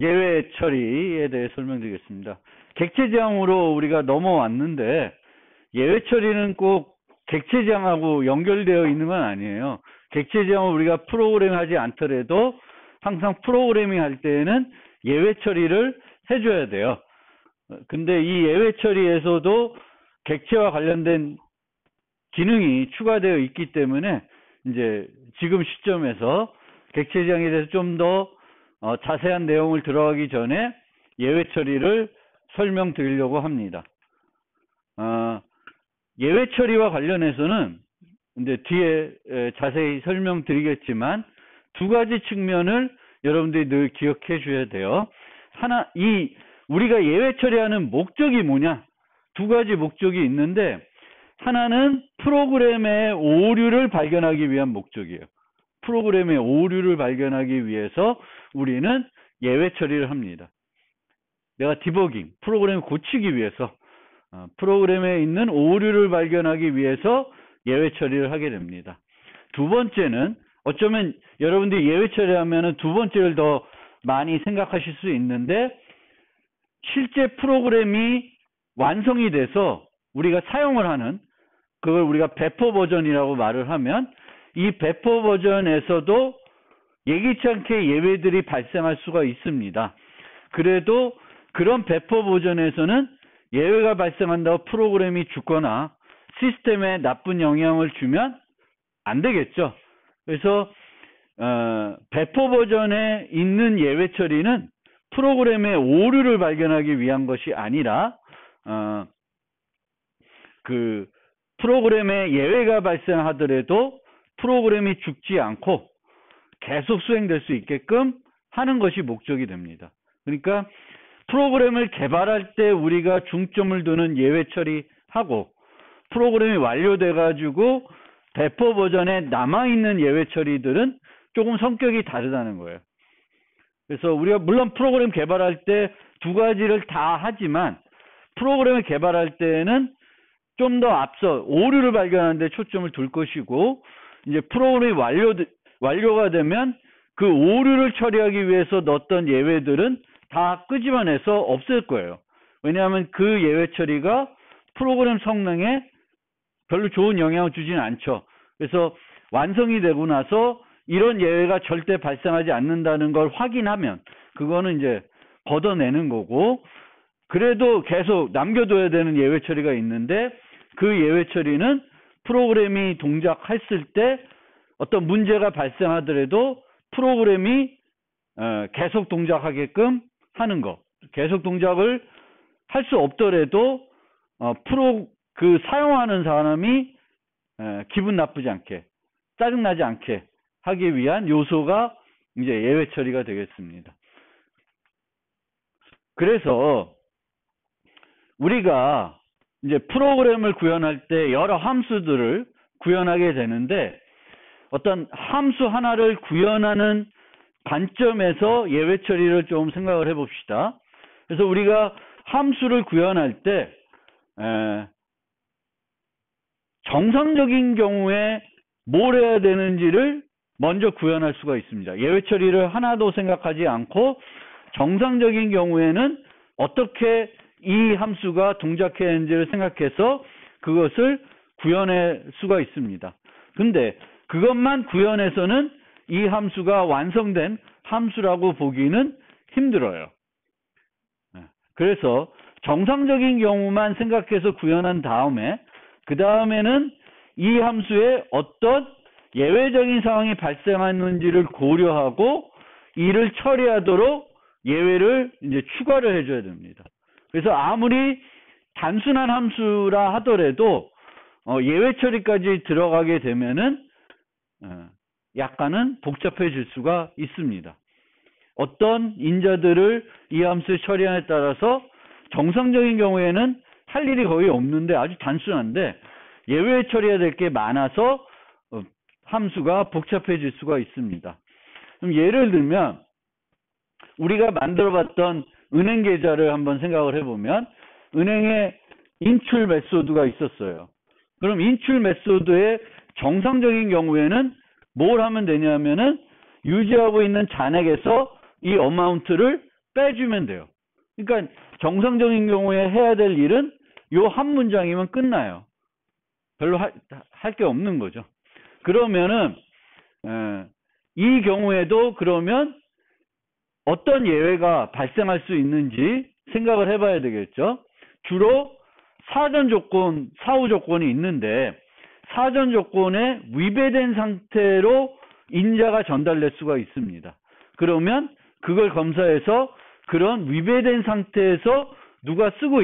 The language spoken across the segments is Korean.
예외 처리에 대해 설명드리겠습니다. 객체지향으로 우리가 넘어왔는데 예외 처리는 꼭 객체지향하고 연결되어 있는 건 아니에요. 객체지향을 우리가 프로그램하지 않더라도 항상 프로그래밍 할 때에는 예외 처리를 해줘야 돼요. 근데 이 예외 처리에서도 객체와 관련된 기능이 추가되어 있기 때문에 이제 지금 시점에서 객체지향에 대해서 좀 더 자세한 내용을 들어가기 전에 예외 처리를 설명드리려고 합니다. 예외 처리와 관련해서는 이제 뒤에 자세히 설명드리겠지만 두 가지 측면을 여러분들이 늘 기억해 줘야 돼요. 우리가 예외 처리하는 목적이 뭐냐? 두 가지 목적이 있는데 하나는 프로그램의 오류를 발견하기 위한 목적이에요. 프로그램의 오류를 발견하기 위해서 우리는 예외 처리를 합니다. 내가 디버깅, 프로그램을 고치기 위해서 프로그램에 있는 오류를 발견하기 위해서 예외 처리를 하게 됩니다. 두 번째는 어쩌면 여러분들이 예외 처리하면 두 번째를 더 많이 생각하실 수 있는데 실제 프로그램이 완성이 돼서 우리가 사용을 하는 그걸 우리가 배포 버전이라고 말을 하면 이 배포 버전에서도 예기치 않게 예외들이 발생할 수가 있습니다. 그래도 그런 배포 버전에서는 예외가 발생한다고 프로그램이 죽거나 시스템에 나쁜 영향을 주면 안 되겠죠. 그래서 배포 버전에 있는 예외 처리는 프로그램의 오류를 발견하기 위한 것이 아니라 그 프로그램에 예외가 발생하더라도 프로그램이 죽지 않고 계속 수행될 수 있게끔 하는 것이 목적이 됩니다. 그러니까 프로그램을 개발할 때 우리가 중점을 두는 예외 처리하고 프로그램이 완료돼 가지고 배포 버전에 남아있는 예외 처리들은 조금 성격이 다르다는 거예요. 그래서 우리가 물론 프로그램 개발할 때 두 가지를 다 하지만 프로그램을 개발할 때는 좀 더 앞서 오류를 발견하는 데 초점을 둘 것이고 이제 프로그램이 완료가 되면 그 오류를 처리하기 위해서 넣었던 예외들은 다 끄집어내서 없앨 거예요. 왜냐하면 그 예외 처리가 프로그램 성능에 별로 좋은 영향을 주지는 않죠. 그래서 완성이 되고 나서 이런 예외가 절대 발생하지 않는다는 걸 확인하면 그거는 이제 걷어내는 거고 그래도 계속 남겨둬야 되는 예외 처리가 있는데 그 예외 처리는 프로그램이 동작했을 때 어떤 문제가 발생하더라도 프로그램이 계속 동작하게끔 하는 거. 계속 동작을 할 수 없더라도 사용하는 사람이 기분 나쁘지 않게 짜증나지 않게 하기 위한 요소가 이제 예외 처리가 되겠습니다. 그래서 우리가 이제 프로그램을 구현할 때 여러 함수들을 구현하게 되는데 어떤 함수 하나를 구현하는 관점에서 예외 처리를 좀 생각을 해봅시다. 그래서 우리가 함수를 구현할 때 정상적인 경우에 뭘 해야 되는지를 먼저 구현할 수가 있습니다. 예외 처리를 하나도 생각하지 않고 정상적인 경우에는 어떻게 이 함수가 동작해야 하는지를 생각해서 그것을 구현할 수가 있습니다. 근데 그것만 구현해서는 이 함수가 완성된 함수라고 보기는 힘들어요. 그래서 정상적인 경우만 생각해서 구현한 다음에 그 다음에는 이 함수에 어떤 예외적인 상황이 발생하는지를 고려하고 이를 처리하도록 예외를 이제 추가를 해줘야 됩니다. 그래서 아무리 단순한 함수라 하더라도 예외 처리까지 들어가게 되면은 약간은 복잡해질 수가 있습니다. 어떤 인자들을 이 함수에 처리하냐에 따라서 정상적인 경우에는 할 일이 거의 없는데 아주 단순한데 예외 처리해야 될 게 많아서 함수가 복잡해질 수가 있습니다. 그럼 예를 들면 우리가 만들어봤던 은행 계좌를 한번 생각을 해보면 은행에 인출 메소드가 있었어요. 그럼 인출 메소드의 정상적인 경우에는 뭘 하면 되냐면은 유지하고 있는 잔액에서 이 어마운트를 빼주면 돼요. 그러니까 정상적인 경우에 해야 될 일은 요 한 문장이면 끝나요. 별로 할 게 없는 거죠. 그러면은 이 경우에도 그러면 어떤 예외가 발생할 수 있는지 생각을 해봐야 되겠죠. 주로 사전 조건, 사후 조건이 있는데 사전 조건에 위배된 상태로 인자가 전달될 수가 있습니다. 그러면 그걸 검사해서 그런 위배된 상태에서 누가 쓰고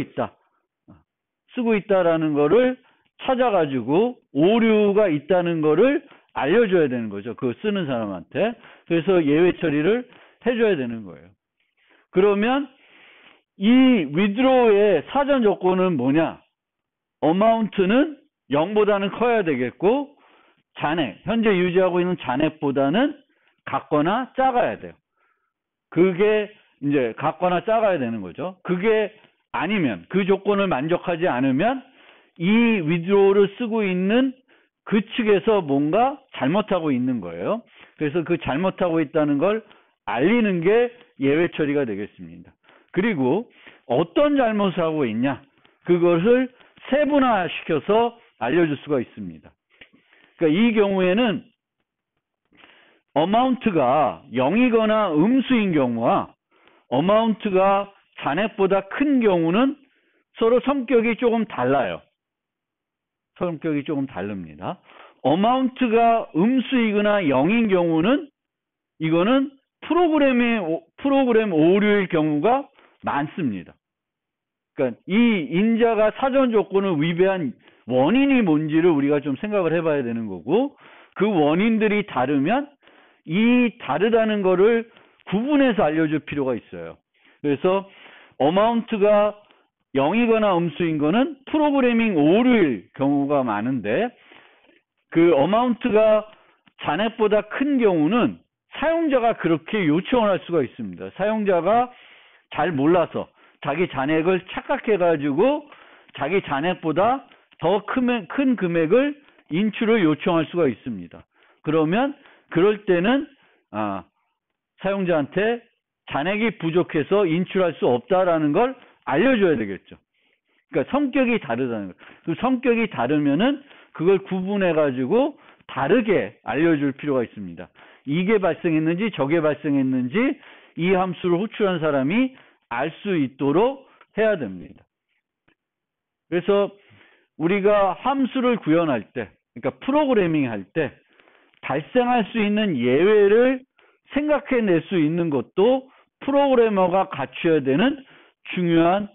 있다라는 거를 찾아가지고 오류가 있다는 거를 알려줘야 되는 거죠. 그거 쓰는 사람한테. 그래서 예외 처리를 해줘야 되는 거예요. 그러면 이 withdraw의 사전 조건은 뭐냐? amount는 0보다는 커야 되겠고 잔액, 현재 유지하고 있는 잔액보다는 같거나 작아야 돼요. 그게 이제 같거나 작아야 되는 거죠. 그게 아니면 그 조건을 만족하지 않으면 이 withdraw를 쓰고 있는 그 측에서 뭔가 잘못하고 있는 거예요. 그래서 그 잘못하고 있다는 걸 알리는 게 예외 처리가 되겠습니다. 그리고 어떤 잘못을 하고 있냐? 그것을 세분화시켜서 알려줄 수가 있습니다. 그러니까 이 경우에는 amount가 0이거나 음수인 경우와 amount가 잔액보다 큰 경우는 서로 성격이 조금 달라요. 성격이 조금 다릅니다. amount가 음수이거나 0인 경우는 이거는 프로그램 오류일 경우가 많습니다. 그러니까 이 인자가 사전 조건을 위배한 원인이 뭔지를 우리가 좀 생각을 해봐야 되는 거고, 그 원인들이 다르면 이 다르다는 거를 구분해서 알려줄 필요가 있어요. 그래서 amount가 0이거나 음수인 거는 프로그래밍 오류일 경우가 많은데, 그 amount가 잔액보다 큰 경우는 사용자가 그렇게 요청을 할 수가 있습니다. 사용자가 잘 몰라서 자기 잔액을 착각해가지고 자기 잔액보다 더 큰 금액을 인출을 요청할 수가 있습니다. 그러면 그럴 때는 사용자한테 잔액이 부족해서 인출할 수 없다라는 걸 알려줘야 되겠죠. 그러니까 성격이 다르다는 거예요. 그 성격이 다르면은 그걸 구분해가지고 다르게 알려줄 필요가 있습니다. 이게 발생했는지 저게 발생했는지 이 함수를 호출한 사람이 알 수 있도록 해야 됩니다. 그래서 우리가 함수를 구현할 때, 그러니까 프로그래밍 할 때 발생할 수 있는 예외를 생각해낼 수 있는 것도 프로그래머가 갖춰야 되는 중요한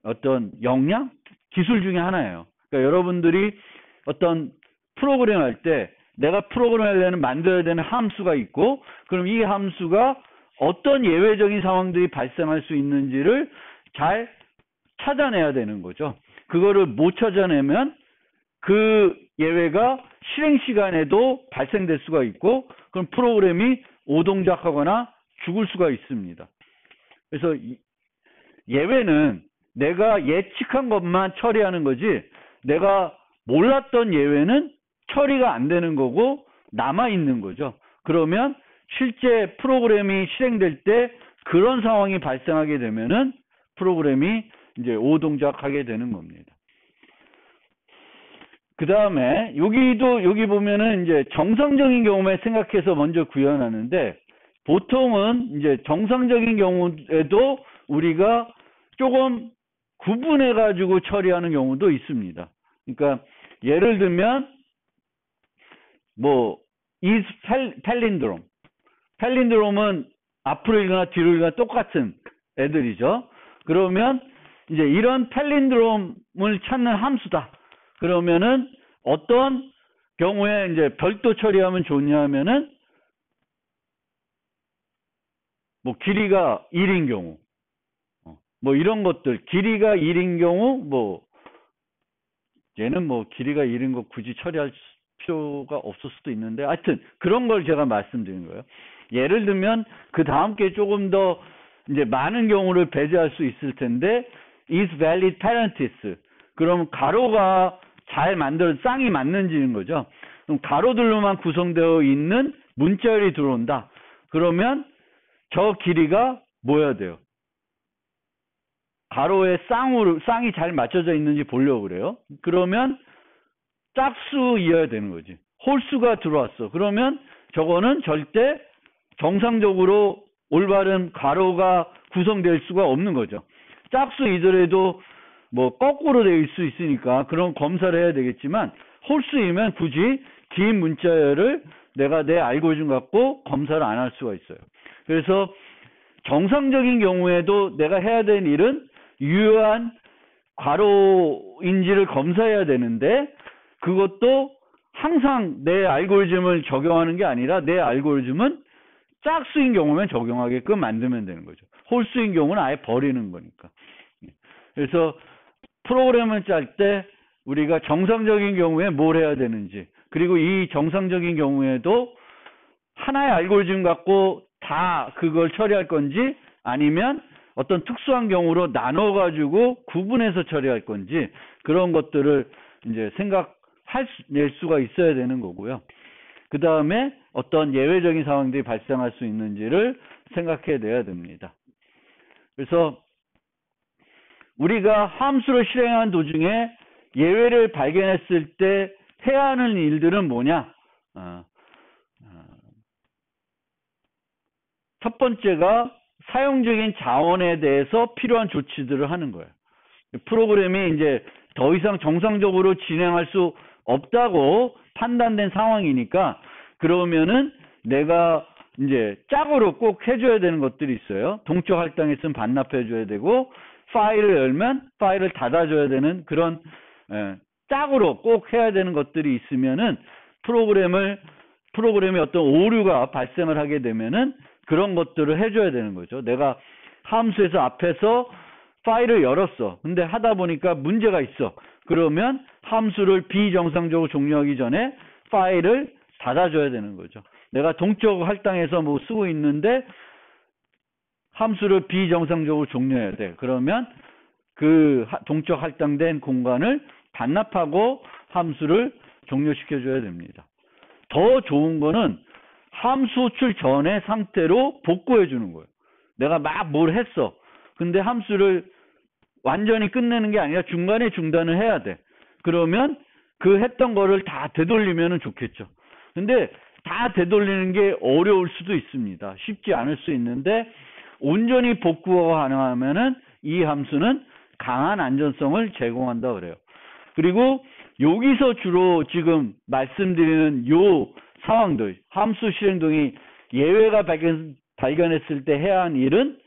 어떤 역량, 기술 중에 하나예요. 그러니까 여러분들이 어떤 프로그램 할 때 내가 프로그램 하려면 만들어야 되는 함수가 있고, 그럼 이 함수가 어떤 예외적인 상황들이 발생할 수 있는지를 잘 찾아내야 되는 거죠. 그거를 못 찾아내면 그 예외가 실행 시간에도 발생될 수가 있고, 그럼 프로그램이 오동작하거나 죽을 수가 있습니다. 그래서 예외는 내가 예측한 것만 처리하는 거지, 내가 몰랐던 예외는 처리가 안 되는 거고 남아 있는 거죠. 그러면 실제 프로그램이 실행될 때 그런 상황이 발생하게 되면은 프로그램이 이제 오동작하게 되는 겁니다. 그 다음에 여기 보면은 이제 정상적인 경우만 생각해서 먼저 구현하는데, 보통은 이제 정상적인 경우에도 우리가 조금 구분해 가지고 처리하는 경우도 있습니다. 그러니까 예를 들면 뭐 is palindrome. 팔린드롬은 앞으로 읽거나 뒤로 읽거나 똑같은 애들이죠. 그러면 이제 이런 팔린드롬을 찾는 함수다. 그러면은 어떤 경우에 이제 별도 처리하면 좋냐면은 뭐 길이가 1인 경우, 뭐 이런 것들, 길이가 1인 경우, 뭐 얘는 뭐 길이가 1인 거 굳이 처리할 필요가 없을 수도 있는데, 하여튼 그런 걸 제가 말씀드린 거예요. 예를 들면 그 다음 게 조금 더 이제 많은 경우를 배제할 수 있을 텐데, is valid parenthesis. 그럼 가로가 잘 쌍이 맞는지인 거죠. 그럼 가로들로만 구성되어 있는 문자열이 들어온다. 그러면 저 길이가 뭐여야 돼요? 가로에 쌍이 잘 맞춰져 있는지 보려고 그래요. 그러면 짝수이어야 되는 거지. 홀수가 들어왔어. 그러면 저거는 절대 정상적으로 올바른 가로가 구성될 수가 없는 거죠. 짝수이더라도 뭐 거꾸로 될 수 있으니까 그런 검사를 해야 되겠지만, 홀수이면 굳이 긴 문자열을 내가 내 알고리즘 갖고 검사를 안 할 수가 있어요. 그래서 정상적인 경우에도 내가 해야 되는 일은 유효한 괄호인지를 검사해야 되는데, 그것도 항상 내 알고리즘을 적용하는 게 아니라 내 알고리즘은 짝수인 경우면 적용하게끔 만들면 되는 거죠. 홀수인 경우는 아예 버리는 거니까. 그래서 프로그램을 짤 때 우리가 정상적인 경우에 뭘 해야 되는지, 그리고 이 정상적인 경우에도 하나의 알고리즘 갖고 다 그걸 처리할 건지, 아니면 어떤 특수한 경우로 나눠가지고 구분해서 처리할 건지, 그런 것들을 이제 낼 수가 있어야 되는 거고요. 그 다음에 어떤 예외적인 상황들이 발생할 수 있는지를 생각해 내야 됩니다. 그래서 우리가 함수를 실행하는 도중에 예외를 발견했을 때 해야 하는 일들은 뭐냐? 첫 번째가 사용적인 자원에 대해서 필요한 조치들을 하는 거예요. 프로그램이 이제 더 이상 정상적으로 진행할 수 없다고 판단된 상황이니까, 그러면은 내가 이제 짝으로 꼭 해줘야 되는 것들이 있어요. 동적 할당했으면 반납해줘야 되고, 파일을 열면 파일을 닫아줘야 되는 그런 짝으로 꼭 해야 되는 것들이 있으면은, 프로그램에 어떤 오류가 발생을 하게 되면은 그런 것들을 해줘야 되는 거죠. 내가 함수에서 앞에서 파일을 열었어. 근데 하다 보니까 문제가 있어. 그러면 함수를 비정상적으로 종료하기 전에 파일을 닫아줘야 되는 거죠. 내가 동적 할당해서 뭐 쓰고 있는데 함수를 비정상적으로 종료해야 돼. 그러면 그 동적 할당된 공간을 반납하고 함수를 종료시켜줘야 됩니다. 더 좋은 거는 함수 호출 전의 상태로 복구해 주는 거예요. 내가 막 뭘 했어. 근데 함수를 완전히 끝내는 게 아니라 중간에 중단을 해야 돼. 그러면 그 했던 거를 다 되돌리면 좋겠죠. 근데 다 되돌리는 게 어려울 수도 있습니다. 쉽지 않을 수 있는데, 온전히 복구가 가능하면은 이 함수는 강한 안전성을 제공한다 그래요. 그리고 여기서 주로 지금 말씀드리는 요 상황들, 함수 실행동이 예외가 발견했을 때 해야 하는 일은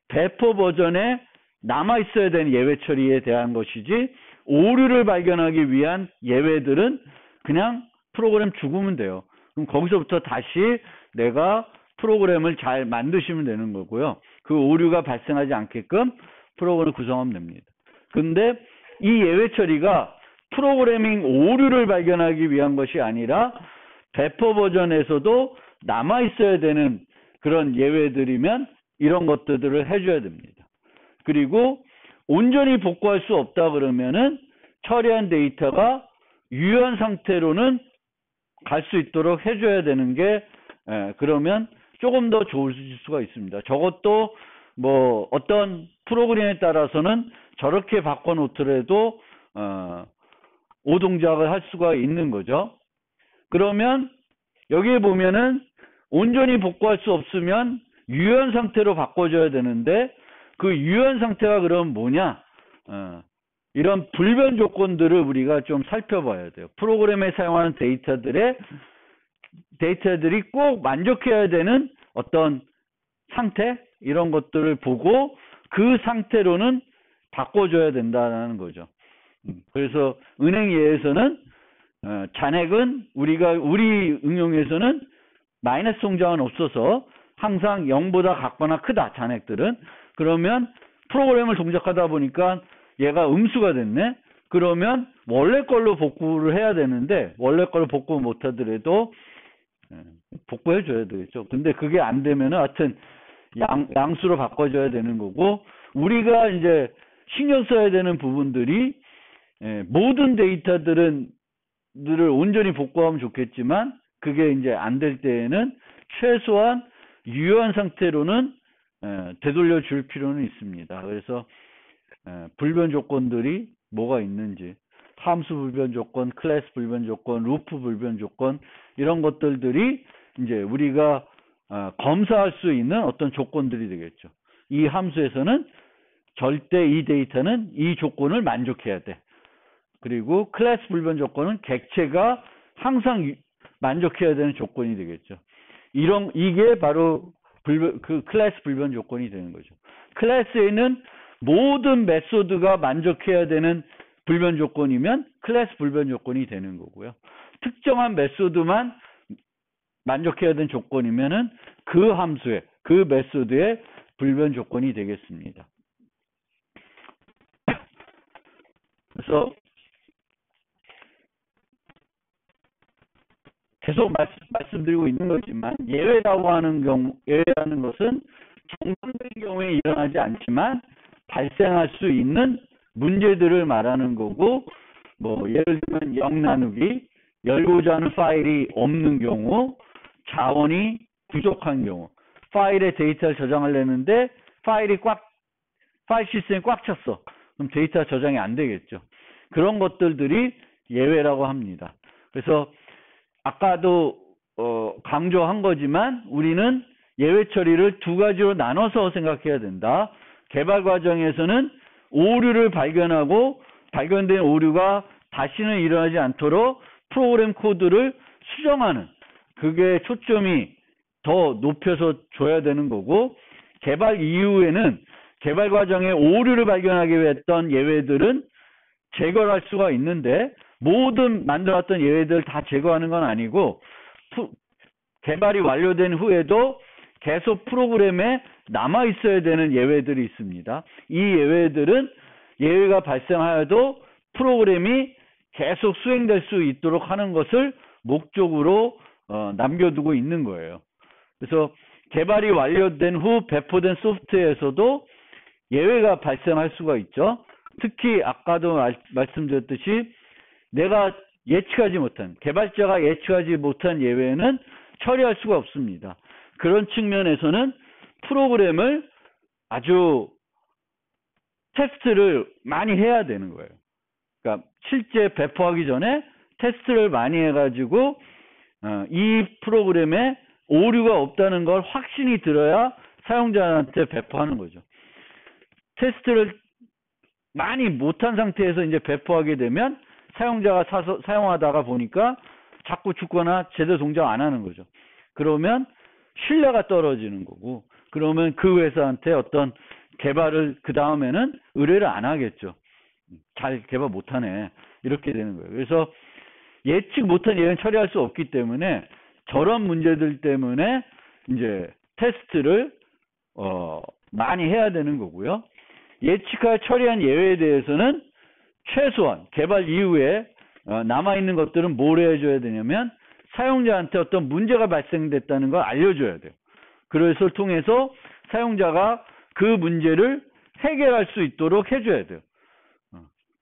배포 버전에 남아있어야 되는 예외 처리에 대한 것이지, 오류를 발견하기 위한 예외들은 그냥 프로그램 죽으면 돼요. 그럼 거기서부터 다시 내가 프로그램을 잘 만드시면 되는 거고요. 그 오류가 발생하지 않게끔 프로그램을 구성하면 됩니다. 근데 이 예외 처리가 프로그래밍 오류를 발견하기 위한 것이 아니라 배포 버전에서도 남아있어야 되는 그런 예외들이면 이런 것들을 해줘야 됩니다. 그리고 온전히 복구할 수 없다 그러면은 처리한 데이터가 유효한 상태로는 갈 수 있도록 해줘야 되는 게, 그러면 조금 더 좋을 수가 있습니다. 저것도 뭐 어떤 프로그램에 따라서는 저렇게 바꿔놓더라도 오동작을 할 수가 있는 거죠. 그러면 여기에 보면은 온전히 복구할 수 없으면 유효한 상태로 바꿔줘야 되는데, 그 유효한 상태가 그럼 뭐냐? 이런 불변 조건들을 우리가 좀 살펴봐야 돼요. 프로그램에 사용하는 데이터들이 꼭 만족해야 되는 어떤 상태, 이런 것들을 보고 그 상태로는 바꿔줘야 된다는 거죠. 그래서 은행 예에서는 잔액은 우리 응용에서는 마이너스 통장은 없어서 항상 0보다 같거나 크다, 잔액들은. 그러면 프로그램을 동작하다 보니까 얘가 음수가 됐네. 그러면 원래 걸로 복구를 해야 되는데, 원래 걸로 복구 못 하더라도 복구해 줘야 되겠죠. 근데 그게 안 되면은 하여튼 양수로 바꿔줘야 되는 거고, 우리가 이제 신경 써야 되는 부분들이, 모든 데이터들을 온전히 복구하면 좋겠지만, 그게 이제 안 될 때에는 최소한 유효한 상태로는 되돌려 줄 필요는 있습니다. 그래서 불변 조건들이 뭐가 있는지, 함수 불변 조건, 클래스 불변 조건, 루프 불변 조건, 이런 것들이 이제 우리가 검사할 수 있는 어떤 조건들이 되겠죠. 이 함수에서는 절대 이 데이터는 이 조건을 만족해야 돼. 그리고 클래스 불변 조건은 객체가 항상 만족해야 되는 조건이 되겠죠. 이게 바로 그 클래스 불변 조건이 되는 거죠. 클래스에 있는 모든 메소드가 만족해야 되는 불변 조건이면 클래스 불변 조건이 되는 거고요. 특정한 메소드만 만족해야 되는 조건이면은 그 함수의, 그 메소드의 불변 조건이 되겠습니다. 그래서 계속 말씀드리고 있는 거지만, 예외라는 것은 정상적인 경우에 일어나지 않지만 발생할 수 있는 문제들을 말하는 거고, 뭐 예를 들면 0 나누기, 열고자 하는 파일이 없는 경우, 자원이 부족한 경우, 파일에 데이터를 저장하려는데 파일 시스템이 꽉 찼어. 그럼 데이터 저장이 안 되겠죠. 그런 것들이 예외라고 합니다. 그래서 아까도 강조한 거지만 우리는 예외 처리를 두 가지로 나눠서 생각해야 된다. 개발 과정에서는 오류를 발견하고 발견된 오류가 다시는 일어나지 않도록 프로그램 코드를 수정하는, 그게 초점이 더 높여서 줘야 되는 거고, 개발 이후에는 개발 과정에 오류를 발견하기 위해 했던 예외들은 제거를 할 수가 있는데, 모든 만들었던 예외들을 다 제거하는 건 아니고, 개발이 완료된 후에도 계속 프로그램에 남아 있어야 되는 예외들이 있습니다. 이 예외들은 예외가 발생하여도 프로그램이 계속 수행될 수 있도록 하는 것을 목적으로 남겨두고 있는 거예요. 그래서 개발이 완료된 후 배포된 소프트웨어에서도 예외가 발생할 수가 있죠. 특히 아까도 말씀드렸듯이 내가 예측하지 못한, 개발자가 예측하지 못한 예외는 처리할 수가 없습니다. 그런 측면에서는 프로그램을 아주 테스트를 많이 해야 되는 거예요. 그러니까 실제 배포하기 전에 테스트를 많이 해가지고 이 프로그램에 오류가 없다는 걸 확신이 들어야 사용자한테 배포하는 거죠. 테스트를 많이 못한 상태에서 이제 배포하게 되면 사용자가 사용하다가 보니까 자꾸 죽거나 제대로 동작 안 하는 거죠. 그러면 신뢰가 떨어지는 거고, 그러면 그 회사한테 어떤 개발을 그 다음에는 의뢰를 안 하겠죠. 잘 개발 못하네, 이렇게 되는 거예요. 그래서 예측 못한 예외는 처리할 수 없기 때문에 저런 문제들 때문에 이제 테스트를 많이 해야 되는 거고요. 예측할 처리한 예외에 대해서는 최소한 개발 이후에 남아있는 것들은 뭘 해줘야 되냐면 사용자한테 어떤 문제가 발생됐다는 걸 알려줘야 돼요. 그것을 통해서 사용자가 그 문제를 해결할 수 있도록 해줘야 돼요.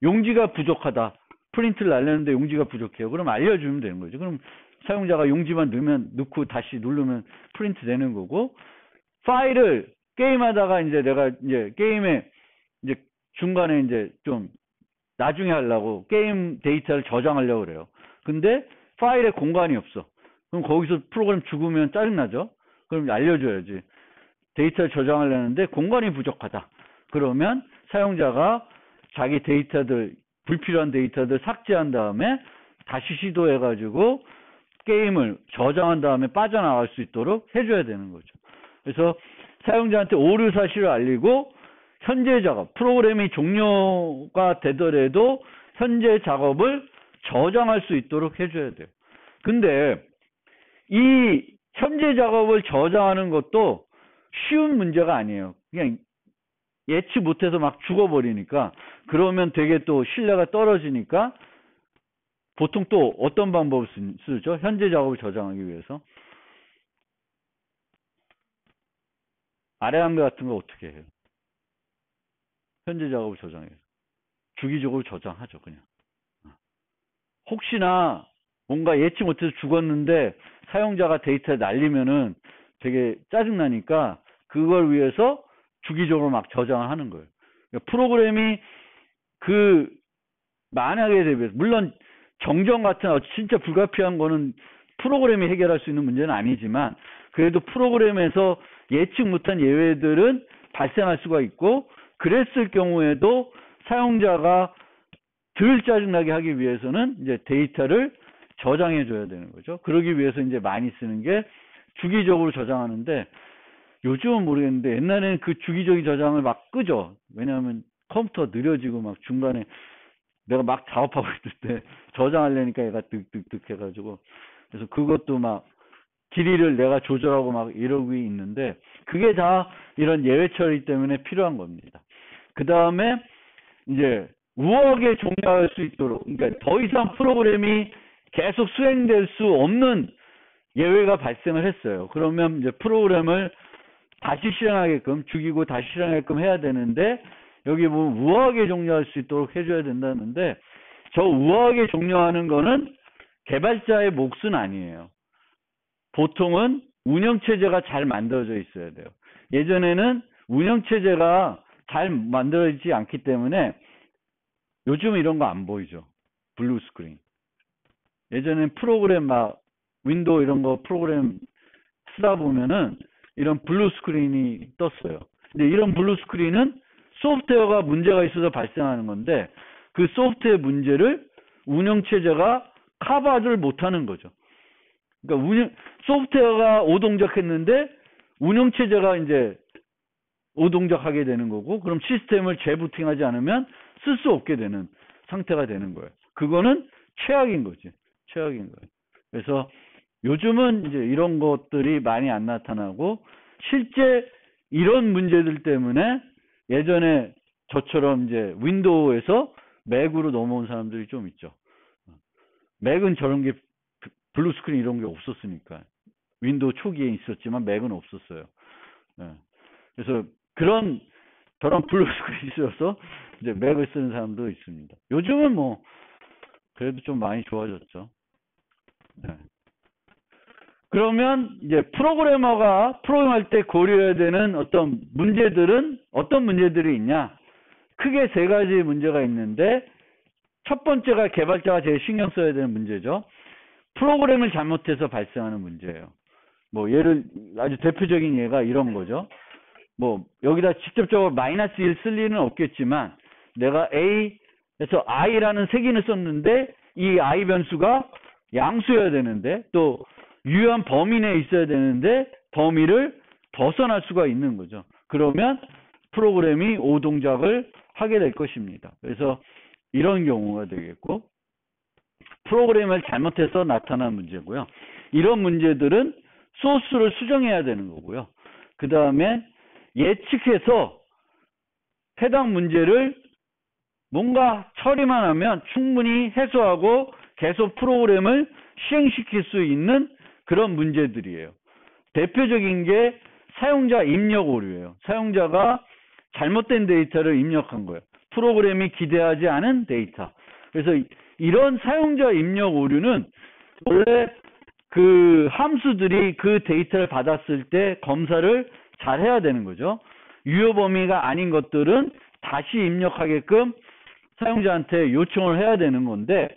용지가 부족하다. 프린트를 날렸는데 용지가 부족해요. 그럼 알려주면 되는 거죠. 그럼 사용자가 용지만 넣고 다시 누르면 프린트 되는 거고, 파일을 게임하다가 이제 내가 이제 게임에 이제 중간에 이제 좀 나중에 하려고 게임 데이터를 저장하려고 그래요. 근데 파일에 공간이 없어. 그럼 거기서 프로그램 죽으면 짜증나죠? 그럼 알려줘야지. 데이터를 저장하려는데 공간이 부족하다. 그러면 사용자가 자기 데이터들, 불필요한 데이터들 삭제한 다음에 다시 시도해가지고 게임을 저장한 다음에 빠져나갈 수 있도록 해줘야 되는 거죠. 그래서 사용자한테 오류 사실을 알리고 현재 작업, 프로그램이 종료가 되더라도 현재 작업을 저장할 수 있도록 해줘야 돼요. 근데 이 현재 작업을 저장하는 것도 쉬운 문제가 아니에요. 그냥 예측 못해서 막 죽어버리니까, 그러면 되게 또 신뢰가 떨어지니까 보통 또 어떤 방법을 쓰죠? 현재 작업을 저장하기 위해서 아래 한글 같은 거 어떻게 해요? 현재 작업을 저장해요. 주기적으로 저장하죠, 그냥. 혹시나 뭔가 예측 못해서 죽었는데 사용자가 데이터를 날리면은 되게 짜증나니까 그걸 위해서 주기적으로 막 저장을 하는 거예요. 그러니까 프로그램이 그 만약에 대비해서 물론 정정 같은 진짜 불가피한 거는 프로그램이 해결할 수 있는 문제는 아니지만 그래도 프로그램에서 예측 못한 예외들은 발생할 수가 있고 그랬을 경우에도 사용자가 덜 짜증나게 하기 위해서는 이제 데이터를 저장해 줘야 되는 거죠. 그러기 위해서 이제 많이 쓰는 게 주기적으로 저장하는데 요즘은 모르겠는데 옛날에는 그 주기적인 저장을 막 끄죠. 왜냐하면 컴퓨터가 느려지고 막 중간에 내가 막 작업하고 있을 때 저장하려니까 얘가 득득득 해가지고 그래서 그것도 막 길이를 내가 조절하고 막 이러고 있는데 그게 다 이런 예외 처리 때문에 필요한 겁니다. 그 다음에 이제 우아하게 종료할 수 있도록 그러니까 더 이상 프로그램이 계속 수행될 수 없는 예외가 발생을 했어요. 그러면 이제 프로그램을 다시 실행하게끔 죽이고 다시 실행하게끔 해야 되는데 여기 보면 우아하게 종료할 수 있도록 해줘야 된다는데 저 우아하게 종료하는 거는 개발자의 몫은 아니에요. 보통은 운영체제가 잘 만들어져 있어야 돼요. 예전에는 운영체제가 잘 만들어지지 않기 때문에 요즘은 이런 거 안 보이죠. 블루 스크린. 예전엔 프로그램 막 윈도우 이런 거 프로그램 쓰다 보면은 이런 블루 스크린이 떴어요. 근데 이런 블루 스크린은 소프트웨어가 문제가 있어서 발생하는 건데 그 소프트웨어 문제를 운영체제가 커버를 못하는 거죠. 그러니까 소프트웨어가 오동작했는데 운영체제가 이제 오동작하게 되는 거고 그럼 시스템을 재부팅하지 않으면 쓸 수 없게 되는 상태가 되는 거예요. 그거는 최악인 거지. 최악인 거예요. 그래서 요즘은 이제 이런 것들이 많이 안 나타나고 실제 이런 문제들 때문에 예전에 저처럼 이제 윈도우에서 맥으로 넘어온 사람들이 좀 있죠. 맥은 저런 게 블루 스크린 이런 게 없었으니까. 윈도우 초기에 있었지만 맥은 없었어요. 그래서 저런 블루 스크린이 있어서 이제 맥을 쓰는 사람도 있습니다. 요즘은 뭐 그래도 좀 많이 좋아졌죠. 그러면 이제 프로그래머가 프로그램할 때 고려해야 되는 어떤 문제들이 있냐? 크게 세 가지 문제가 있는데 첫 번째가 개발자가 제일 신경 써야 되는 문제죠. 프로그램을 잘못해서 발생하는 문제예요. 뭐 아주 대표적인 예가 이런 거죠. 뭐 여기다 직접적으로 -1 쓸 리는 없겠지만 내가 A에서 I라는 색인을 썼는데 이 I 변수가 양수여야 되는데 또 유효한 범위 내에 있어야 되는데 범위를 벗어날 수가 있는 거죠. 그러면 프로그램이 오동작을 하게 될 것입니다. 그래서 이런 경우가 되겠고 프로그램을 잘못해서 나타난 문제고요. 이런 문제들은 소스를 수정해야 되는 거고요. 그 다음에 예측해서 해당 문제를 뭔가 처리만 하면 충분히 해소하고 계속 프로그램을 시행시킬 수 있는 그런 문제들이에요. 대표적인 게 사용자 입력 오류예요. 사용자가 잘못된 데이터를 입력한 거예요. 프로그램이 기대하지 않은 데이터. 그래서 이런 사용자 입력 오류는 원래 그 함수들이 그 데이터를 받았을 때 검사를 잘 해야 되는 거죠. 유효 범위가 아닌 것들은 다시 입력하게끔 사용자한테 요청을 해야 되는 건데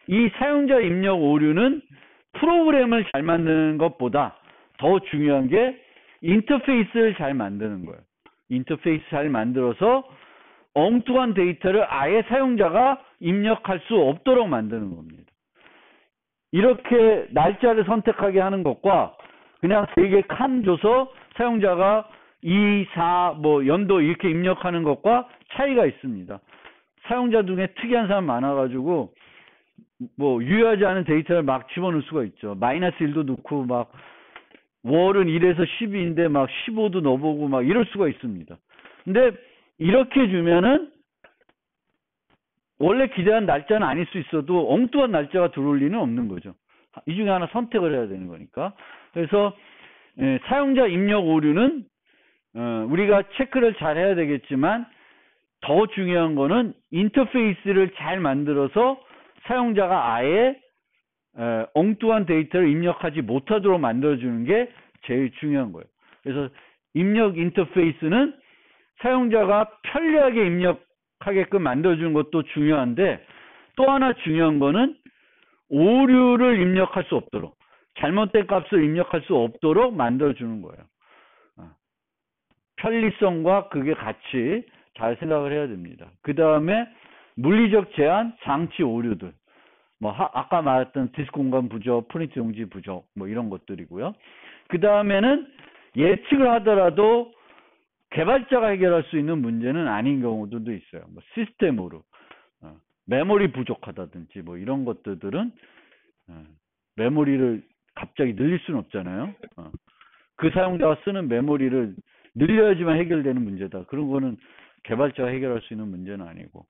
이 사용자 입력 오류는 프로그램을 잘 만드는 것보다 더 중요한 게 인터페이스를 잘 만드는 거예요. 인터페이스 잘 만들어서 엉뚱한 데이터를 아예 사용자가 입력할 수 없도록 만드는 겁니다. 이렇게 날짜를 선택하게 하는 것과 그냥 3개 칸 줘서 사용자가 2, 4, 뭐 연도 이렇게 입력하는 것과 차이가 있습니다. 사용자 중에 특이한 사람 많아가지고 뭐 유효하지 않은 데이터를 막 집어넣을 수가 있죠. -1도 넣고 막 월은 1에서 12인데 막 15도 넣어보고 막 이럴 수가 있습니다. 근데 이렇게 주면은 원래 기대한 날짜는 아닐 수 있어도 엉뚱한 날짜가 들어올 리는 없는 거죠. 이 중에 하나 선택을 해야 되는 거니까. 그래서 사용자 입력 오류는 우리가 체크를 잘 해야 되겠지만 더 중요한 거는 인터페이스를 잘 만들어서 사용자가 아예 엉뚱한 데이터를 입력하지 못하도록 만들어주는 게 제일 중요한 거예요. 그래서 입력 인터페이스는 사용자가 편리하게 입력하게끔 만들어주는 것도 중요한데, 또 하나 중요한 거는 오류를 입력할 수 없도록, 잘못된 값을 입력할 수 없도록 만들어주는 거예요. 편리성과 그게 같이 잘 생각을 해야 됩니다. 그 다음에 물리적 제한, 장치 오류들. 뭐 아까 말했던 디스크 공간 부족, 프린트 용지 부족, 뭐 이런 것들이고요. 그 다음에는 예측을 하더라도 개발자가 해결할 수 있는 문제는 아닌 경우들도 있어요. 뭐 시스템으로 메모리 부족하다든지 뭐 이런 것들은 메모리를 갑자기 늘릴 수는 없잖아요. 그 사용자가 쓰는 메모리를 늘려야지만 해결되는 문제다. 그런 거는 개발자가 해결할 수 있는 문제는 아니고,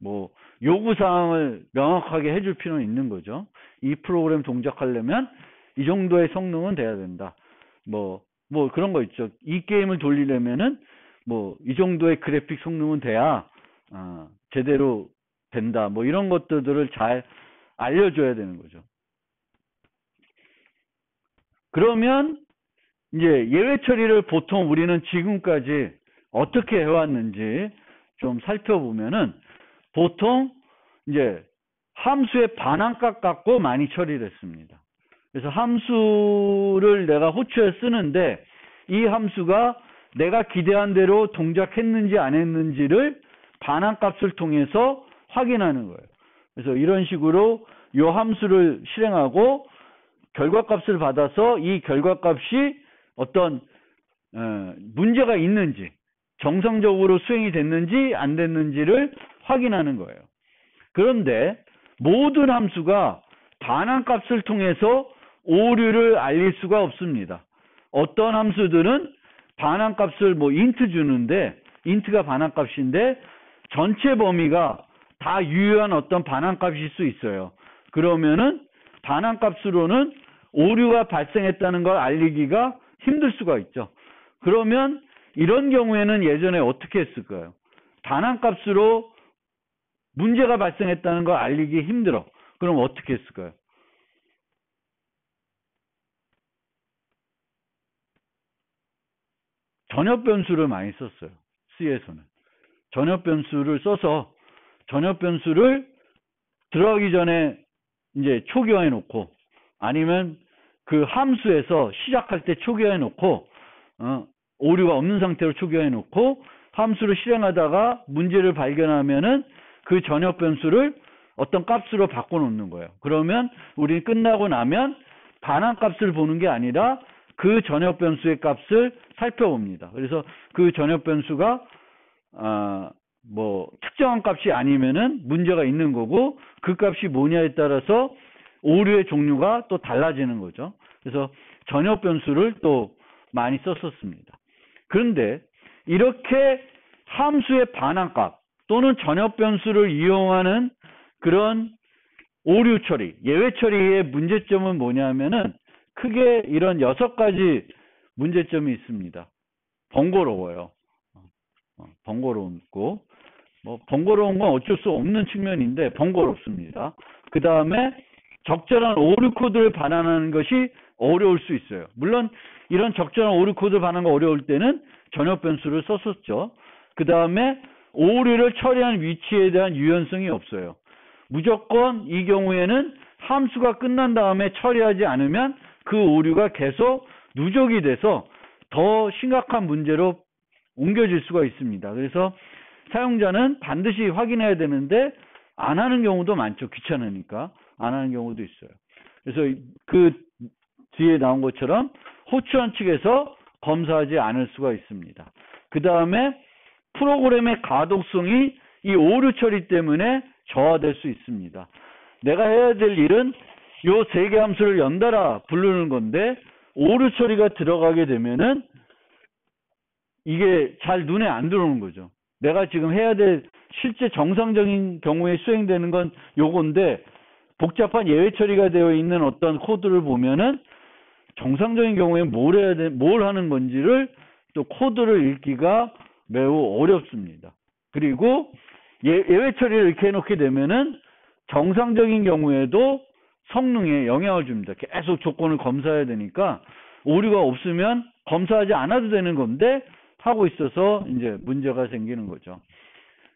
뭐 요구사항을 명확하게 해줄 필요는 있는 거죠. 이 프로그램 동작하려면 이 정도의 성능은 돼야 된다. 뭐 그런 거 있죠. 이 게임을 돌리려면은 뭐 이 정도의 그래픽 성능은 돼야 제대로 된다. 뭐 이런 것들을 잘 알려줘야 되는 거죠. 그러면 이제 예외 처리를 보통 우리는 지금까지 어떻게 해왔는지 좀 살펴보면은, 보통 이제 함수의 반환값 갖고 많이 처리를 했습니다. 그래서 함수를 내가 호출해 쓰는데 이 함수가 내가 기대한 대로 동작했는지 안 했는지를 반환값을 통해서 확인하는 거예요. 그래서 이런 식으로 이 함수를 실행하고 결과값을 받아서 이 결과값이 어떤 문제가 있는지, 정상적으로 수행이 됐는지 안 됐는지를 확인하는 거예요. 그런데 모든 함수가 반환값을 통해서 오류를 알릴 수가 없습니다. 어떤 함수들은 반환값을 뭐 int 주는데, int가 반환값인데 전체 범위가 다 유효한 어떤 반환값일 수 있어요. 그러면은 반환값으로는 오류가 발생했다는 걸 알리기가 힘들 수가 있죠. 그러면 이런 경우에는 예전에 어떻게 했을까요? 반환값으로 문제가 발생했다는 걸 알리기 힘들어. 그럼 어떻게 했을까요? 전역 변수를 많이 썼어요. C에서는. 전역 변수를 써서 전역 변수를 들어가기 전에 이제 초기화해 놓고, 아니면 그 함수에서 시작할 때 초기화해 놓고, 오류가 없는 상태로 초기화해 놓고 함수를 실행하다가 문제를 발견하면은 그 전역 변수를 어떤 값으로 바꿔 놓는 거예요. 그러면 우리 끝나고 나면 반환값을 보는 게 아니라 그 전역 변수의 값을 살펴봅니다. 그래서 그 전역 변수가 뭐 특정한 값이 아니면은 문제가 있는 거고, 그 값이 뭐냐에 따라서 오류의 종류가 또 달라지는 거죠. 그래서 전역 변수를 또 많이 썼었습니다. 그런데 이렇게 함수의 반환값 또는 전역 변수를 이용하는 그런 오류 처리, 예외 처리의 문제점은 뭐냐면은 크게 이런 6가지 문제점이 있습니다. 번거로워요. 번거롭고, 뭐 번거로운 건 어쩔 수 없는 측면인데 번거롭습니다. 그 다음에 적절한 오류 코드를 반환하는 것이 어려울 수 있어요. 물론 이런 적절한 오류 코드를 반환하는 거 어려울 때는 전역 변수를 썼었죠. 그 다음에 오류를 처리한 위치에 대한 유연성이 없어요. 무조건 이 경우에는 함수가 끝난 다음에 처리하지 않으면 그 오류가 계속 누적이 돼서 더 심각한 문제로 옮겨질 수가 있습니다. 그래서 사용자는 반드시 확인해야 되는데 안 하는 경우도 많죠. 귀찮으니까 안 하는 경우도 있어요. 그래서 그 뒤에 나온 것처럼 호출한 측에서 검사하지 않을 수가 있습니다. 그 다음에 프로그램의 가독성이 이 오류 처리 때문에 저하될 수 있습니다. 내가 해야 될 일은 요 3개 함수를 연달아 부르는 건데 오류 처리가 들어가게 되면은 이게 잘 눈에 안 들어오는 거죠. 내가 지금 해야 될 실제 정상적인 경우에 수행되는 건 요건데 복잡한 예외 처리가 되어 있는 어떤 코드를 보면은 정상적인 경우에 뭘 하는 건지를 또 코드를 읽기가 매우 어렵습니다. 그리고 예외 처리를 이렇게 해놓게 되면은 정상적인 경우에도 성능에 영향을 줍니다. 계속 조건을 검사해야 되니까 오류가 없으면 검사하지 않아도 되는 건데 하고 있어서 이제 문제가 생기는 거죠.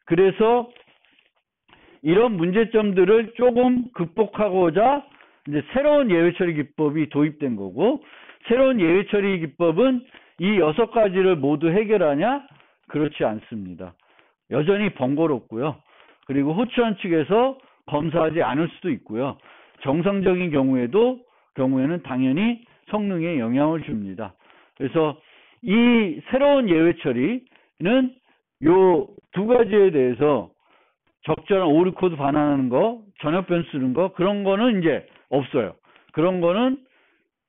그래서 이런 문제점들을 조금 극복하고자 이제 새로운 예외 처리 기법이 도입된 거고, 새로운 예외 처리 기법은 이 6가지를 모두 해결하냐? 그렇지 않습니다. 여전히 번거롭고요. 그리고 호출한 측에서 검사하지 않을 수도 있고요. 정상적인 경우에는 당연히 성능에 영향을 줍니다. 그래서 이 새로운 예외 처리는 요 2가지에 대해서 적절한 오류 코드 반환하는 거, 전역변 쓰는 거, 그런 거는 이제 없어요. 그런 거는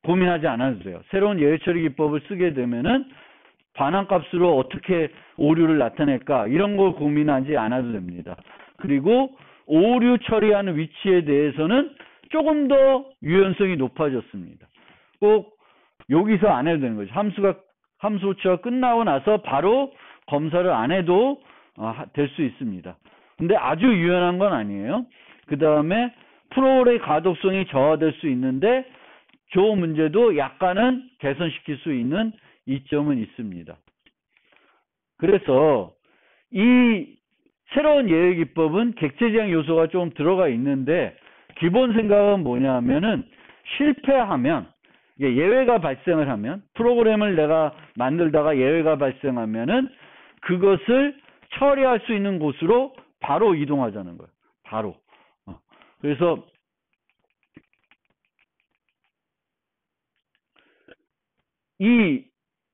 고민하지 않아도 돼요. 새로운 예외 처리 기법을 쓰게 되면은 반환값으로 어떻게 오류를 나타낼까, 이런 걸 고민하지 않아도 됩니다. 그리고 오류 처리하는 위치에 대해서는 조금 더 유연성이 높아졌습니다. 꼭 여기서 안 해도 되는 거죠. 함수 호출가 끝나고 나서 바로 검사를 안 해도 될 수 있습니다. 근데 아주 유연한 건 아니에요. 그 다음에 프로그램의 가독성이 저하될 수 있는데 저 문제도 약간은 개선시킬 수 있는 이점은 있습니다. 그래서 이 새로운 예외 기법은 객체 지향 요소가 좀 들어가 있는데, 기본 생각은 뭐냐 하면은 실패하면, 예외가 발생을 하면, 프로그램을 내가 만들다가 예외가 발생하면은 그것을 처리할 수 있는 곳으로 바로 이동하자는 거예요. 바로. 그래서 이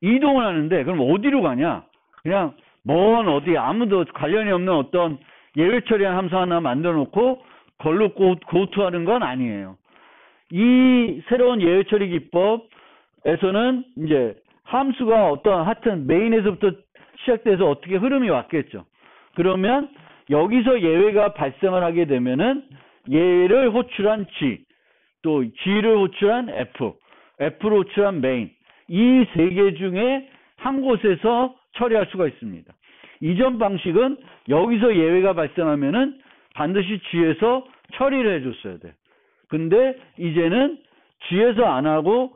이동을 하는데 그럼 어디로 가냐? 그냥 먼 어디 아무도 관련이 없는 어떤 예외 처리한 함수 하나 만들어 놓고 걸로 고투하는 건 아니에요. 이 새로운 예외 처리 기법에서는 이제 함수가 어떤 하여튼 메인에서부터 시작돼서 어떻게 흐름이 왔겠죠. 그러면 여기서 예외가 발생을 하게 되면은 예를 호출한 G, 또 G를 호출한 F, F를 호출한 메인, 이 3개 중에 한 곳에서 처리할 수가 있습니다. 이전 방식은 여기서 예외가 발생하면은 반드시 G에서 처리를 해줬어야 돼. 근데 이제는 G에서 안 하고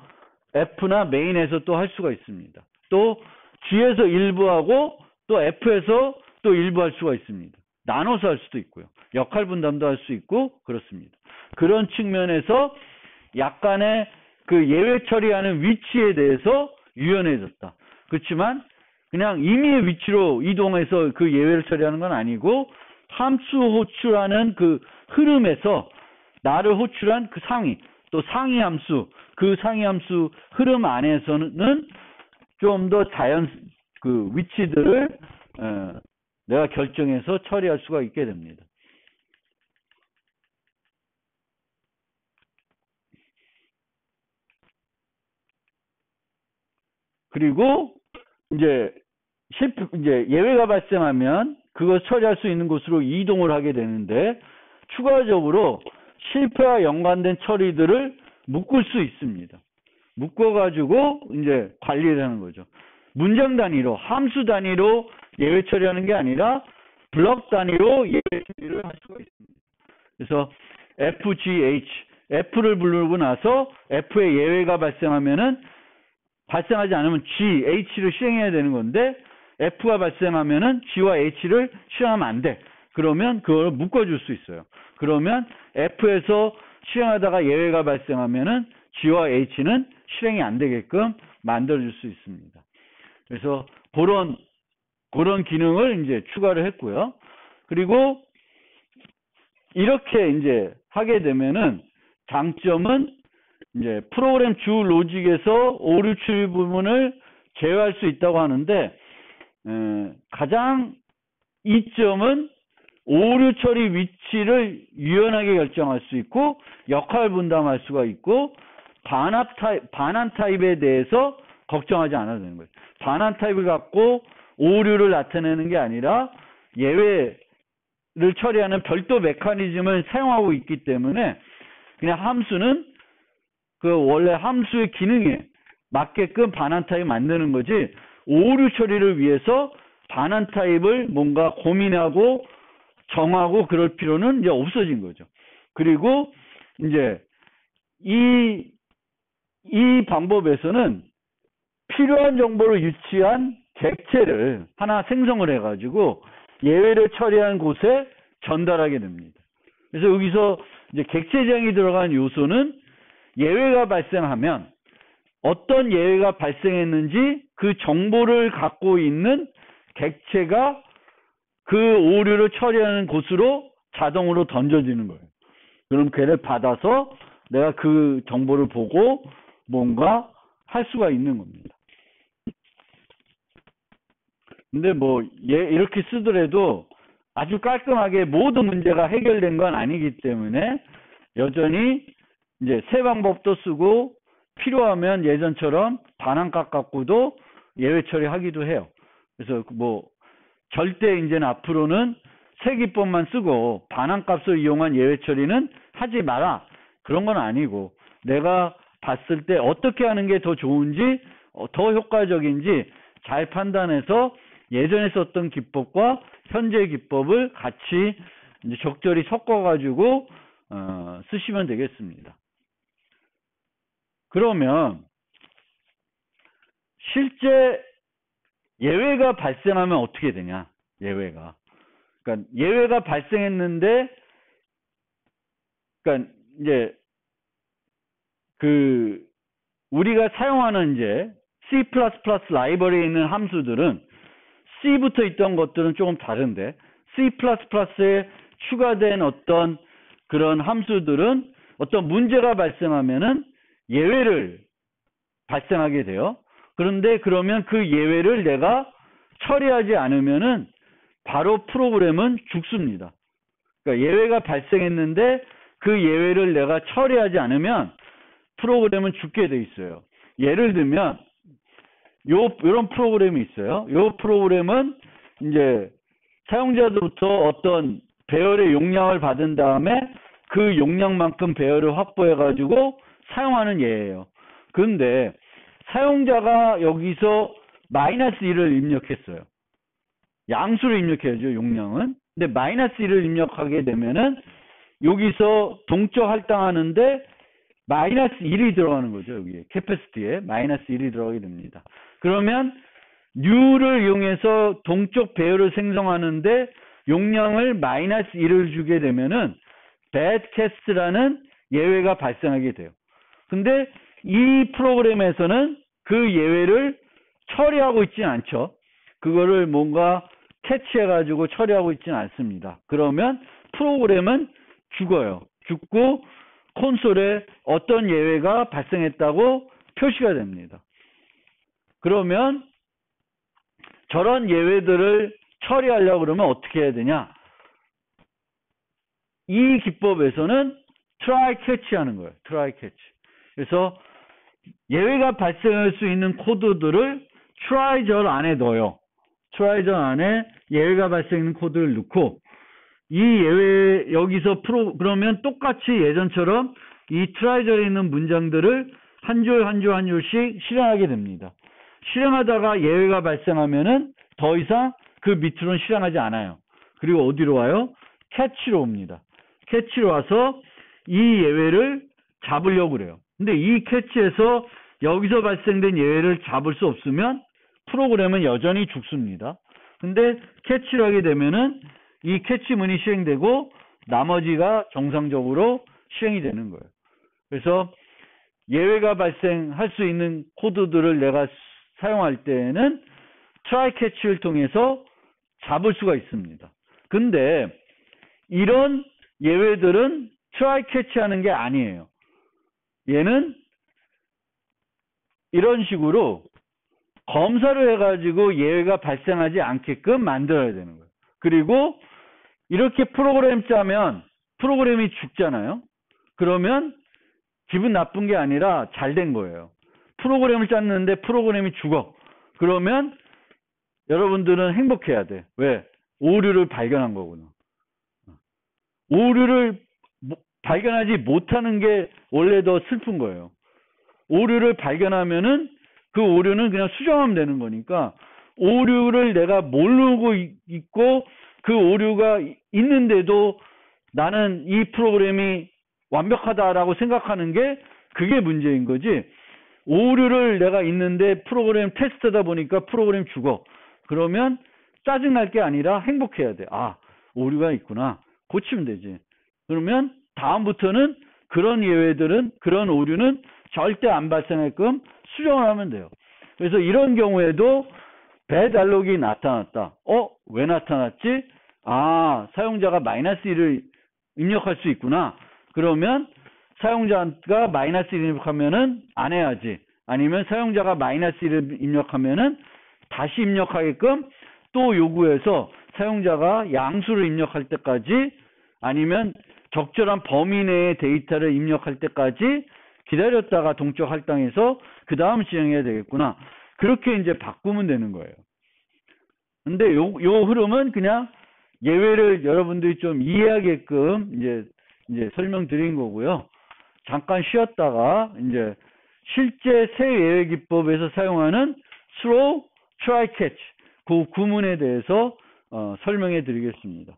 F나 메인에서 또 할 수가 있습니다. 또 G에서 일부 하고 또 F에서 또 일부 할 수가 있습니다. 나눠서 할 수도 있고요. 역할 분담도 할 수 있고 그렇습니다. 그런 측면에서 약간의 그 예외 처리하는 위치에 대해서 유연해졌다. 그렇지만 그냥 임의의 위치로 이동해서 그 예외를 처리하는 건 아니고, 함수 호출하는 그 흐름에서 나를 호출한 그 상위, 또 상위 함수, 그 상위 함수 흐름 안에서는 좀 더 그 위치들을 내가 결정해서 처리할 수가 있게 됩니다. 그리고 이제 예외가 발생하면 그걸 처리할 수 있는 곳으로 이동을 하게 되는데, 추가적으로 실패와 연관된 처리들을 묶을 수 있습니다. 묶어가지고 이제 관리를 하는 거죠. 문장 단위로, 함수 단위로 예외 처리하는 게 아니라 블럭 단위로 예외 처리를 할 수가 있습니다. 그래서 FGH, F를 부르고 나서 F의 예외가 발생하지 않으면 G, H를 실행해야 되는 건데, F가 발생하면은 G와 H를 실행하면 안 돼. 그러면 그걸 묶어줄 수 있어요. 그러면 F에서 실행하다가 예외가 발생하면은 G와 H는 실행이 안 되게끔 만들어줄 수 있습니다. 그래서 그런 기능을 이제 추가를 했고요. 그리고 이렇게 이제 하게 되면은 장점은 이제 프로그램 주 로직에서 오류 처리 부분을 제어할 수 있다고 하는데, 가장 이점은 오류 처리 위치를 유연하게 결정할 수 있고, 역할 분담할 수가 있고, 반환 타입에 대해서 걱정하지 않아도 되는 거예요. 반환 타입을 갖고 오류를 나타내는 게 아니라 예외를 처리하는 별도 메커니즘을 사용하고 있기 때문에 그냥 함수는 그 원래 함수의 기능에 맞게끔 반환 타입 만드는 거지, 오류 처리를 위해서 반환 타입을 뭔가 고민하고 정하고 그럴 필요는 이제 없어진 거죠. 그리고 이제 이 방법에서는 필요한 정보를 유치한 객체를 하나 생성을 해가지고 예외를 처리한 곳에 전달하게 됩니다. 그래서 여기서 이제 객체 제한이 들어간 요소는 예외가 발생하면 어떤 예외가 발생했는지 그 정보를 갖고 있는 객체가 그 오류를 처리하는 곳으로 자동으로 던져지는 거예요. 그럼 걔를 받아서 내가 그 정보를 보고 뭔가 할 수가 있는 겁니다. 근데 뭐 이렇게 쓰더라도 아주 깔끔하게 모든 문제가 해결된 건 아니기 때문에 여전히 이제 새 방법도 쓰고 필요하면 예전처럼 반환값 갖고도 예외 처리하기도 해요. 그래서 뭐 절대 이제는 앞으로는 새 기법만 쓰고 반환값을 이용한 예외 처리는 하지 마라. 그런 건 아니고 내가 봤을 때 어떻게 하는 게 더 좋은지 더 효과적인지 잘 판단해서 예전에 썼던 기법과 현재 기법을 같이 이제 적절히 섞어가지고 쓰시면 되겠습니다. 그러면 실제 예외가 발생하면 어떻게 되냐? 예외가. 그러니까 예외가 발생했는데, 그러니까 이제 그 우리가 사용하는 이제 C++ 라이브러리에 있는 함수들은 C부터 있던 것들은 조금 다른데 C++에 추가된 어떤 그런 함수들은 어떤 문제가 발생하면은 예외를 발생하게 돼요. 그런데 그러면 그 예외를 내가 처리하지 않으면은 바로 프로그램은 죽습니다. 그러니까 예외가 발생했는데 그 예외를 내가 처리하지 않으면 프로그램은 죽게 돼 있어요. 예를 들면 이런 프로그램이 있어요. 이 프로그램은 이제 사용자들부터 어떤 배열의 용량을 받은 다음에 그 용량만큼 배열을 확보해 가지고 사용하는 예예요. 그런데 사용자가 여기서 -1을 입력했어요. 양수를 입력해야죠, 용량은. 근데 -1을 입력하게 되면은 여기서 동적 할당하는데 -1이 들어가는 거죠. 여기 캐패시티에 -1이 들어가게 됩니다. 그러면 new를 이용해서 동적 배열을 생성하는데 용량을 -1을 주게 되면은 badcast라는 예외가 발생하게 돼요. 근데 이 프로그램에서는 그 예외를 처리하고 있지는 않죠. 그거를 뭔가 캐치해가지고 처리하고 있지는 않습니다. 그러면 프로그램은 죽어요. 죽고 콘솔에 어떤 예외가 발생했다고 표시가 됩니다. 그러면 저런 예외들을 처리하려고 그러면 어떻게 해야 되냐? 이 기법에서는 try catch 하는 거예요. try catch. 그래서 예외가 발생할 수 있는 코드들을 try절 안에 넣어요. try절 안에 예외가 발생하는 코드를 넣고 이 예외 여기서 그러면 똑같이 예전처럼 이 try절에 있는 문장들을 한 줄 한 줄 한 줄씩 실행하게 됩니다. 실행하다가 예외가 발생하면은 더 이상 그 밑으로는 실행하지 않아요. 그리고 어디로 와요? catch로 옵니다. catch로 와서 이 예외를 잡으려고 그래요. 근데 이 catch에서 여기서 발생된 예외를 잡을 수 없으면 프로그램은 여전히 죽습니다. 근데 catch를 하게 되면은 이 catch문이 실행되고 나머지가 정상적으로 실행이 되는 거예요. 그래서 예외가 발생할 수 있는 코드들을 내가 사용할 때에는 try catch를 통해서 잡을 수가 있습니다. 근데 이런 예외들은 try catch 하는 게 아니에요. 얘는 이런 식으로 검사를 해가지고 예외가 발생하지 않게끔 만들어야 되는 거예요. 그리고 이렇게 프로그램 짜면 프로그램이 죽잖아요. 그러면 기분 나쁜 게 아니라 잘 된 거예요. 프로그램을 짰는데 프로그램이 죽어. 그러면 여러분들은 행복해야 돼. 왜? 오류를 발견한 거구나. 오류를 발견하지 못하는 게 원래 더 슬픈 거예요. 오류를 발견하면은 그 오류는 그냥 수정하면 되는 거니까 오류를 내가 모르고 있고 그 오류가 있는데도 나는 이 프로그램이 완벽하다라고 생각하는 게 그게 문제인 거지. 오류를 내가 있는데 프로그램 테스트다 보니까 프로그램 죽어. 그러면 짜증날 게 아니라 행복해야 돼. 아, 오류가 있구나. 고치면 되지. 그러면 다음부터는 그런 예외들은, 그런 오류는 절대 안 발생하게끔 수정을 하면 돼요. 그래서 이런 경우에도 bad 알록이 나타났다. 왜 나타났지? 아, 사용자가 -1을 입력할 수 있구나. 그러면 사용자가 -1을 입력하면은 안 해야지. 아니면 사용자가 -1을 입력하면은 다시 입력하게끔 또 요구해서 사용자가 양수를 입력할 때까지 아니면 적절한 범위 내의 데이터를 입력할 때까지 기다렸다가 동적 할당해서 그 다음 실행해야 되겠구나. 그렇게 이제 바꾸면 되는 거예요. 근데 요 흐름은 그냥 예외를 여러분들이 좀 이해하게끔 이제 설명드린 거고요. 잠깐 쉬었다가 이제 실제 새 예외 기법에서 사용하는 throw, try, catch 그 구문에 대해서 설명해 드리겠습니다.